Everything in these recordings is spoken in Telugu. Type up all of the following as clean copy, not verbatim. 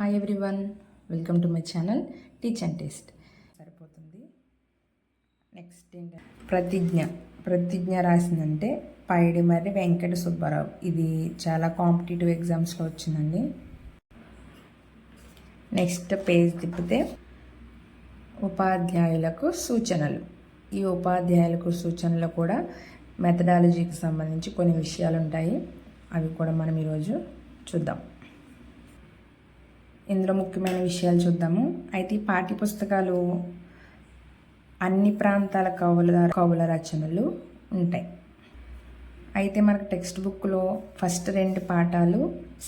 Hi everyone, welcome to my channel teach and taste. సరిపోతుంది. నెక్స్ట్ ఏంటంటే ప్రతిజ్ఞ రాసిందంటే పైడిమర్రి వెంకట సుబ్బారావు. ఇది చాలా కాంపిటేటివ్ ఎగ్జామ్స్లో వచ్చిందండి. నెక్స్ట్ పేజ్ తిప్పితే ఉపాధ్యాయులకు సూచనలు. ఈ ఉపాధ్యాయులకు సూచనలు కూడా మెథడాలజీకి సంబంధించి కొన్ని విషయాలు ఉంటాయి. అవి కూడా మనం ఈరోజు చూద్దాం. ఇందులో ముఖ్యమైన విషయాలు చూద్దాము. అయితే ఈ పాఠ్యపుస్తకాలు అన్ని ప్రాంతాల కవుల రచనలు ఉంటాయి. అయితే మనకు టెక్స్ట్ బుక్లో ఫస్ట్ 2 పాఠాలు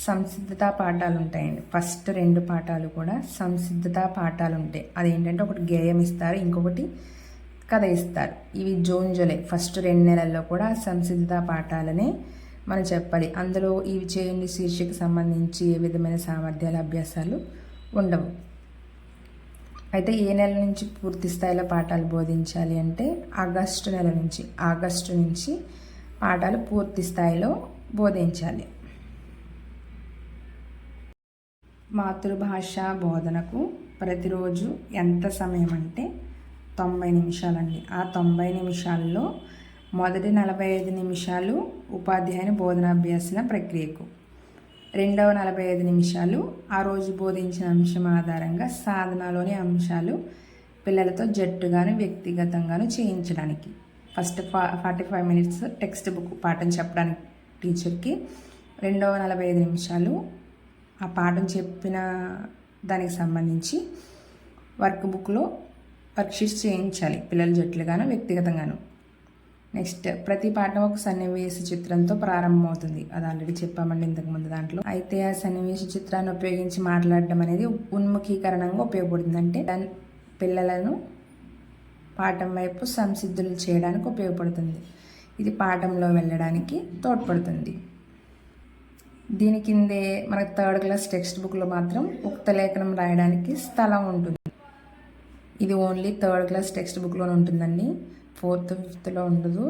సంసిద్ధతా పాఠాలు ఉంటాయండి. ఫస్ట్ 2 పాఠాలు కూడా సంసిద్ధతా పాఠాలు ఉంటాయి. అదేంటంటే ఒకటి గేయం ఇస్తారు, ఇంకొకటి కథ ఇస్తారు. ఇవి జూలై ఫస్ట్ 2 నెలల్లో కూడా సంసిద్ధతా పాఠాలనే మనం చెప్పాలి. అందులో ఇవి చేయండి శీర్షిక సంబంధించి ఏ విధమైన సామర్థ్యాల అభ్యాసాలు ఉండవు. అయితే ఏ నెల నుంచి పూర్తి స్థాయిలో పాఠాలు బోధించాలి అంటే ఆగస్టు నుంచి పాఠాలు పూర్తి స్థాయిలో బోధించాలి. మాతృభాష బోధనకు ప్రతిరోజు ఎంత సమయం అంటే 90 నిమిషాలండి. ఆ 90 నిమిషాల్లో మొదటి 45 నిమిషాలు ఉపాధ్యాయుని బోధనాభ్యాసన ప్రక్రియకు, రెండవ 45 నిమిషాలు ఆ రోజు బోధించిన అంశం ఆధారంగా సాధనలోని అంశాలు పిల్లలతో జట్టుగాను వ్యక్తిగతంగాను చేయించడానికి. ఫస్ట్ 45 మినిట్స్ టెక్స్ట్ బుక్ పాఠం చెప్పడానికి టీచర్కి, రెండవ 45 నిమిషాలు ఆ పాఠం చెప్పిన దానికి సంబంధించి వర్క్ బుక్లో వర్క్షీట్స్ చేయించాలి పిల్లల జట్లుగాను వ్యక్తిగతంగాను. నెక్స్ట్ ప్రతి పాఠం ఒక సన్నివేశ చిత్రంతో ప్రారంభమవుతుంది. అది ఆల్రెడీ చెప్పామండి ఇంతకుముందు దాంట్లో. అయితే ఆ సన్నివేశ చిత్రాన్ని ఉపయోగించి మాట్లాడడం అనేది ఉన్ముఖీకరణంగా ఉపయోగపడుతుంది. అంటే పిల్లలను పాఠం వైపు సంసిద్ధులు చేయడానికి ఉపయోగపడుతుంది. ఇది పాఠంలో వెళ్ళడానికి తోడ్పడుతుంది. దీని కిందే మనకు 3rd క్లాస్ టెక్స్ట్ బుక్లో మాత్రం ఉక్త లేఖనం రాయడానికి స్థలం ఉంటుంది. ఇది ఓన్లీ 3rd క్లాస్ టెక్స్ట్ బుక్లోనే ఉంటుందండి. 4th 5thలో ఉండదు.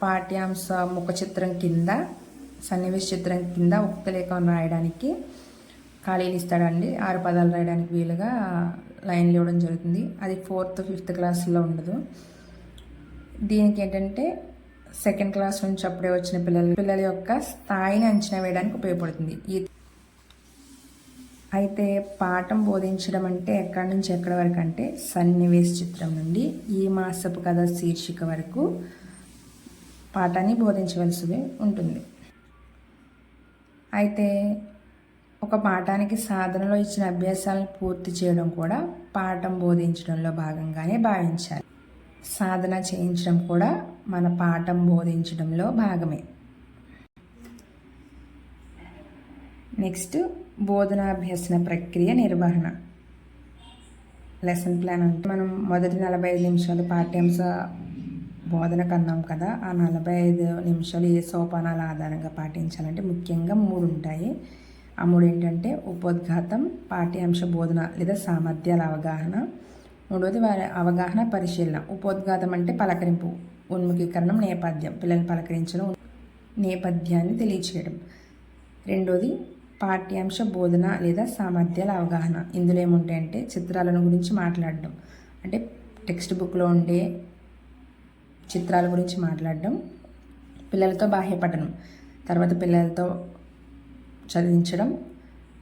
పాఠ్యాంశ ముఖ చిత్రం కింద, సన్నివేశ చిత్రం కింద ఉక్త లేఖనం రాయడానికి ఖాళీలు ఇస్తాడండి. 6 పదాలు రాయడానికి వీలుగా లైన్లు ఇవ్వడం జరుగుతుంది. అది 4th 5th క్లాసుల్లో ఉండదు. దీనికి ఏంటంటే 2nd క్లాస్ నుంచి అప్పుడే వచ్చిన పిల్లల యొక్క స్థాయిని అంచనా వేయడానికి ఉపయోగపడుతుంది. అయితే పాఠం బోధించడం అంటే ఎక్కడి నుంచి ఎక్కడి వరకు అంటే సన్నివేశ చిత్రం నుండి ఈ మాసపు కథ శీర్షిక వరకు పాఠాన్ని బోధించవలసి ఉంటుంది. అయితే ఒక పాఠానికి సాధనలో ఇచ్చిన అభ్యాసాలను పూర్తి చేయడం కూడా పాఠం బోధించడంలో భాగంగానే భావించాలి. సాధన చేయించడం కూడా మన పాఠం బోధించడంలో భాగమే. నెక్స్ట్ బోధనాభ్యసన ప్రక్రియ నిర్వహణ. లెసన్ ప్లాన్ అంటే మనం మొదటి 45 నిమిషాలు పాఠ్యాంశ బోధనకు అన్నాం కదా. ఆ 45 నిమిషాలు ఏ సోపానాల ఆధారంగా పాటించాలంటే ముఖ్యంగా 3 ఉంటాయి. ఆ 3 ఏంటంటే ఉపోద్ఘాతం, పాఠ్యాంశ బోధన లేదా సామర్థ్యాల అవగాహన, మూడవది వారి అవగాహన పరిశీలన. ఉపోద్ఘాతం అంటే పలకరింపు, ఉన్ముఖీకరణం, నేపథ్యం, పిల్లల్ని పలకరించడం, నేపథ్యాన్ని తెలియచేయడం. రెండోది పాఠ్యాంశ బోధన లేదా సామర్థ్యాల అవగాహన. ఇందులో ఏముంటాయంటే చిత్రాలను గురించి మాట్లాడడం, అంటే టెక్స్ట్ బుక్లో ఉండే చిత్రాల గురించి మాట్లాడడం, పిల్లలతో బాహ్య పఠనం, తర్వాత పిల్లలతో చదివించడం,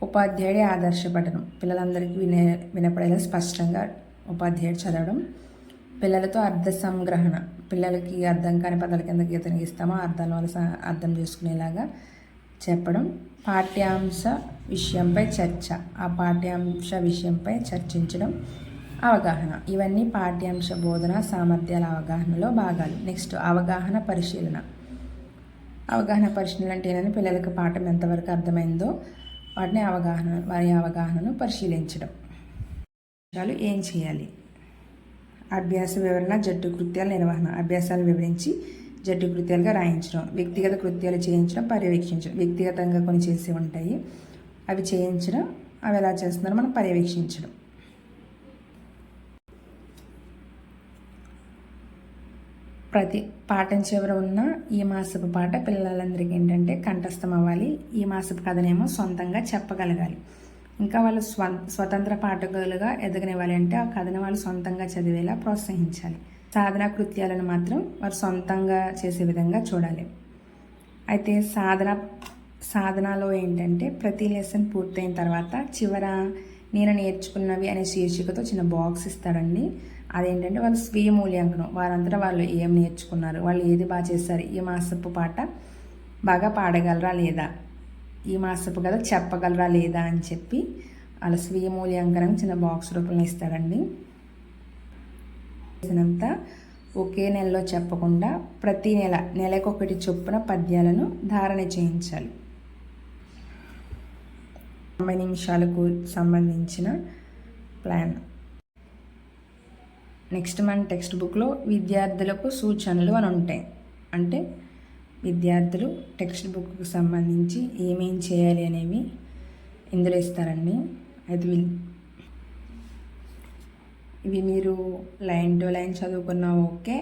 ఉపాధ్యాయుడి ఆదర్శ పఠనం, పిల్లలందరికీ వినపడేలా స్పష్టంగా ఉపాధ్యాయుడు చదవడం, పిల్లలతో అర్థ సంగ్రహణ, పిల్లలకి అర్థం కాని పదాల కింద గీతను గీస్తామో అర్థాల వల్ల అర్థం చేసుకునేలాగా చెప్పడం, పాఠ్యాంశ విషయంపై చర్చ, ఆ పాఠ్యాంశ విషయంపై చర్చించడం, అవగాహన. ఇవన్నీ పాఠ్యాంశ బోధన సామర్థ్యాల అవగాహనలో భాగాలు. నెక్స్ట్ అవగాహన పరిశీలన. అవగాహన పరిశీలన అంటే ఏంటంటే పిల్లలకు పాఠం ఎంతవరకు అర్థమైందో వారి అవగాహనను పరిశీలించడం. ఏం చేయాలి? అభ్యాస వివరణ, జట్టు కృత్యాల నిర్వహణ. అభ్యాసాలు వివరించి జట్టు కృత్యాలుగా రాయించడం, వ్యక్తిగత కృత్యాలు చేయించడం, పర్యవేక్షించడం. వ్యక్తిగతంగా కొన్ని చేసి ఉంటాయి, అవి చేయించడం, అవి ఎలా చేస్తున్నారో మనం పర్యవేక్షించడం. ప్రతి పాఠం చివర ఉన్న ఈ మాసపు పాట పిల్లలందరికీ ఏంటంటే కంఠస్థం అవ్వాలి. ఈ మాసపు కథనేమో సొంతంగా చెప్పగలగాలి. ఇంకా వాళ్ళు స్వతంత్ర పాఠకులుగా ఎదగనివ్వాలి అంటే ఆ కథను వాళ్ళు సొంతంగా చదివేలా ప్రోత్సహించాలి. సాధనా కృత్యాలను మాత్రం వారు సొంతంగా చేసే విధంగా చూడాలి. అయితే సాధనలో ఏంటంటే ప్రతి లెసన్ పూర్తయిన తర్వాత చివర నేను నేర్చుకున్నవి అనే శీర్షికతో చిన్న బాక్స్ ఇస్తాడండి. అదేంటంటే వాళ్ళు స్వీయ మూల్యాంకనం, వారంతటా వాళ్ళు ఏం నేర్చుకున్నారు, వాళ్ళు ఏది బాగా చేశారు, ఈ మాసపు పాట బాగా పాడగలరా లేదా, ఈ మాసపు కథ చెప్పగలరా లేదా అని చెప్పి వాళ్ళ స్వీయ మూల్యాంకనం చిన్న బాక్స్ రూపంలో ఇస్తాడండి. చేసినంత ఒకే నెలలో చెప్పకుండా ప్రతి నెలకొకటి చొప్పున పద్యాలను ధారణ చేయించాలి. 90 నిమిషాలకు సంబంధించిన ప్లాన్. నెక్స్ట్ మన టెక్స్ట్ బుక్లో విద్యార్థులకు సూచనలు అని ఉంటాయి. అంటే విద్యార్థులు టెక్స్ట్ బుక్కు సంబంధించి ఏమేం చేయాలి అనేవి ఇందులో ఇస్తారండి. అయితే ఇవి మీరు లైన్ టు లైన్ చదువుకున్నా ఓకే,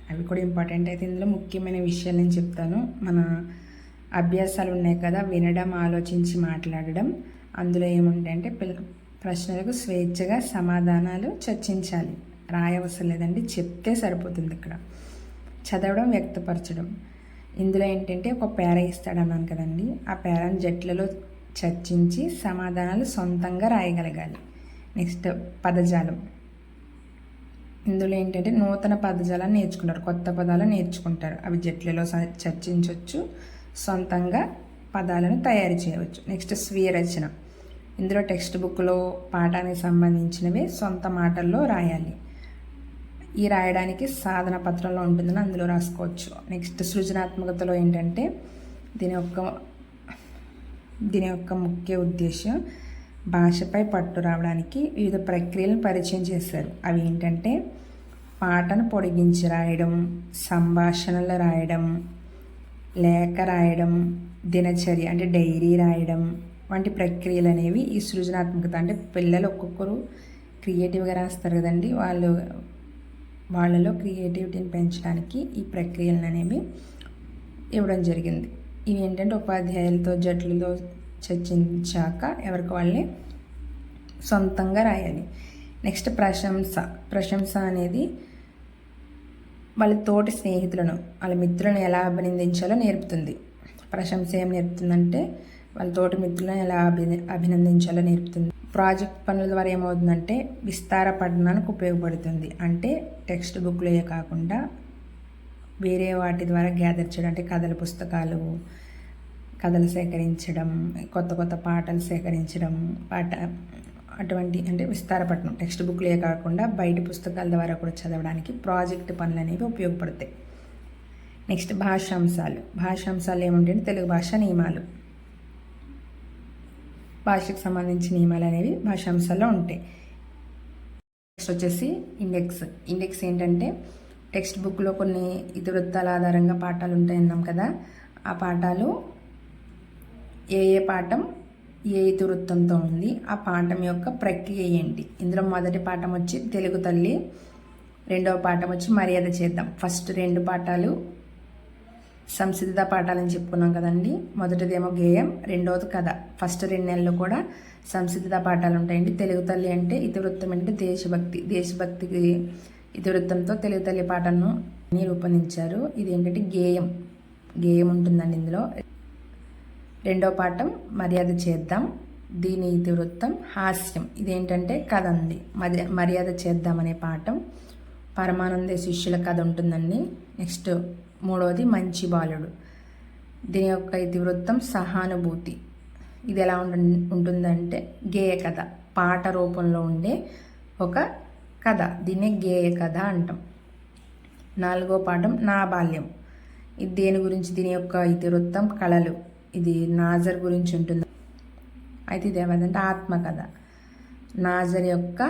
అవి కూడా ఇంపార్టెంట్. అయితే ఇందులో ముఖ్యమైన విషయాలు నేను చెప్తాను. మన అభ్యాసాలు ఉన్నాయి కదా, వినడం, ఆలోచించి మాట్లాడడం. అందులో ఏముంటాయంటే ప్రశ్నలకు స్వేచ్ఛగా సమాధానాలు చర్చించాలి, రాయవసరం లేదండి, చెప్తే సరిపోతుంది. ఇక్కడ చదవడం, వ్యక్తపరచడం. ఇందులో ఏంటంటే ఒక పేర ఇస్తాడన్నాను కదండి, ఆ పేరాను జట్లలో చర్చించి సమాధానాలు సొంతంగా రాయగలగాలి. నెక్స్ట్ పదజాలం. ఇందులో ఏంటంటే నూతన పదజాలాన్ని నేర్చుకుంటారు, కొత్త పదాలు నేర్చుకుంటారు. అవి జట్లలో చర్చించవచ్చు, సొంతంగా పదాలను తయారు చేయవచ్చు. నెక్స్ట్ స్వీయ రచన. ఇందులో టెక్స్ట్ బుక్లో పాఠానికి సంబంధించినవి సొంత మాటల్లో రాయాలి. ఈ రాయడానికి సాధన పత్రంలో ఉంటుందని అందులో రాసుకోవచ్చు. నెక్స్ట్ సృజనాత్మకతలో ఏంటంటే దీని యొక్క ముఖ్య ఉద్దేశం భాషపై పట్టు రావడానికి వివిధ ప్రక్రియలను పరిచయం చేశారు. అవి ఏంటంటే పాటను పొడిగించి రాయడం, సంభాషణలు రాయడం, లేఖ రాయడం, దినచర్య అంటే డైరీ రాయడం వంటి ప్రక్రియలు అనేవి ఈ సృజనాత్మకత. అంటే పిల్లలు ఒక్కొక్కరు క్రియేటివ్గా రాస్తారు కదండి, వాళ్ళలో క్రియేటివిటీని పెంచడానికి ఈ ప్రక్రియలను అనేవి ఇవ్వడం జరిగింది. ఇవి ఏంటంటే ఉపాధ్యాయులతో జట్లలో చర్చించాక ఎవరికి వాళ్ళే సొంతంగా రాయాలి. నెక్స్ట్ ప్రశంస అనేది వాళ్ళ తోటి స్నేహితులను, వాళ్ళ మిత్రులను ఎలా అభినందించాలో నేర్పుతుంది. ప్రశంస ఏం నేర్పుతుందంటే వాళ్ళ తోటి మిత్రులను ఎలా అభినందించాలో నేర్పుతుంది. ప్రాజెక్ట్ పనుల ద్వారా ఏమవుతుందంటే విస్తార పఠనానికి ఉపయోగపడుతుంది. అంటే టెక్స్ట్ బుక్లే కాకుండా వేరే వాటి ద్వారా గ్యాదర్ చేయడం, అంటే కథల పుస్తకాలు, కథలు సేకరించడం, కొత్త కొత్త పాటలు సేకరించడం, అటువంటి అంటే విస్తారపట్నం టెక్స్ట్ బుక్లే కాకుండా బయట పుస్తకాల ద్వారా కూడా చదవడానికి ప్రాజెక్ట్ పనులు అనేవి ఉపయోగపడతాయి. నెక్స్ట్ భాషాంశాలు ఏముంటాయంటే తెలుగు భాష నియమాలు, భాషకు సంబంధించిన నియమాలు అనేవి భాషాంశాల్లో ఉంటాయి. నెక్స్ట్ వచ్చేసి ఇండెక్స్ ఏంటంటే టెక్స్ట్ బుక్లో కొన్ని ఇతివృత్తాల ఆధారంగా పాఠాలు ఉంటాయన్నాం కదా, ఆ పాఠాలు ఏ పాఠం ఏ ఇతివృత్తంతో ఉంది, ఆ పాఠం యొక్క ప్రక్రియ ఏంటి. ఇందులో మొదటి పాఠం వచ్చి తెలుగు తల్లి, రెండవ పాఠం వచ్చి మర్యాద చేద్దాం. ఫస్ట్ 2 పాఠాలు సంసిద్ధత పాఠాలని చెప్పుకున్నాం కదండి. మొదటిదేమో గేయం, రెండవది కథ. ఫస్ట్ 2 నెలలు కూడా సంసిద్ధత పాఠాలు ఉంటాయండి. తెలుగు తల్లి అంటే ఇతివృత్తం అంటే దేశభక్తికి ఇతివృత్తంతో తెలుగు తల్లి పాఠాలను రూపొందించారు. ఇది ఏంటంటే గేయం ఉంటుందండి ఇందులో. రెండో పాఠం మర్యాద చేద్దాం, దీని ఇతివృత్తం హాస్యం. ఇదేంటంటే కథ ఉంది. మర్యాద చేద్దాం అనే పాఠం పరమానంద శిష్యుల కథ ఉంటుందండి. నెక్స్ట్ మూడవది మంచి బాలుడు, దీని యొక్క ఇతివృత్తం సహానుభూతి. ఇది ఎలా ఉంటుందంటే గేయ కథ, పాట రూపంలో ఉండే ఒక కథ, దీన్నే గేయ కథ అంటాం. 4వ పాఠం నా బాల్యం, ఇది దేని గురించి, దీని యొక్క ఇతివృత్తం కళలు, ఇది నాజర్ గురించి ఉంటుంది. అయితే ఇది ఏమంటే ఆత్మకథ, నాజర్ యొక్క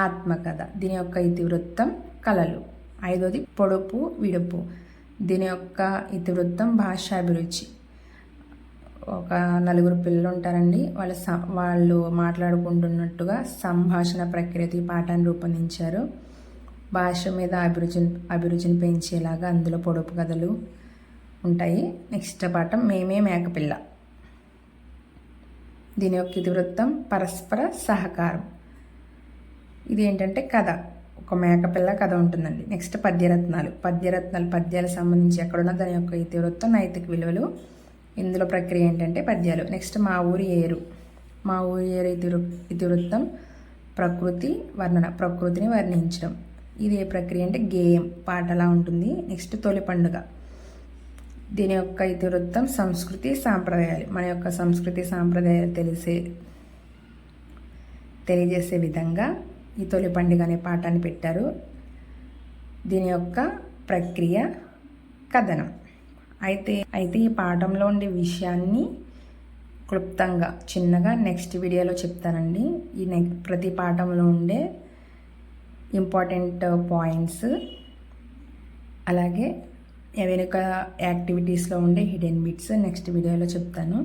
ఆత్మకథ, దీని యొక్క ఇతివృత్తం కళలు. 5వది పొడుపు విడుపు, దీని యొక్క ఇతివృత్తం భాషాభిరుచి. ఒక 4 పిల్లలు ఉంటారండి, వాళ్ళు మాట్లాడుకుంటున్నట్టుగా సంభాషణ ప్రక్రియతో ఈ పాఠాన్ని రూపొందించారు. భాష మీద అభిరుచిని పెంచేలాగా అందులో పొడుపు కథలు ఉంటాయి. నెక్స్ట్ పాఠం మేమే మేకపిల్ల, దీని యొక్క ఇతివృత్తం పరస్పర సహకారం. ఇది ఏంటంటే కథ, ఒక మేకపిల్ల కథ ఉంటుందండి. నెక్స్ట్ పద్యాలు పద్యాలకు సంబంధించి ఎక్కడున్నా దాని యొక్క ఇతివృత్తం నైతిక విలువలు. ఇందులో ప్రక్రియ ఏంటంటే పద్యాలు. నెక్స్ట్ మా ఊరి ఏరు ఇతివృత్తం ప్రకృతి వర్ణన, ప్రకృతిని వర్ణించడం. ఇది ఏ ప్రక్రియ అంటే గేయం, పాటలా ఉంటుంది. నెక్స్ట్ తొలి పండుగ, దీని యొక్క ఇతివృత్తం సంస్కృతి సాంప్రదాయాలు, మన యొక్క సంస్కృతి సాంప్రదాయాలు తెలియజేసే విధంగా ఈ తొలి పండుగ అనే పాఠాన్ని పెట్టారు. దీని యొక్క ప్రక్రియ కథనం. అయితే ఈ పాఠంలో ఉండే విషయాన్ని క్లుప్తంగా చిన్నగా నెక్స్ట్ వీడియోలో చెప్తానండి. ప్రతి పాఠంలో ఉండే ఇంపార్టెంట్ పాయింట్స్, అలాగే వెనుక యాక్టివిటీస్లో ఉండే హిడెన్ బిట్స్ నెక్స్ట్ వీడియోలో చెప్తాను.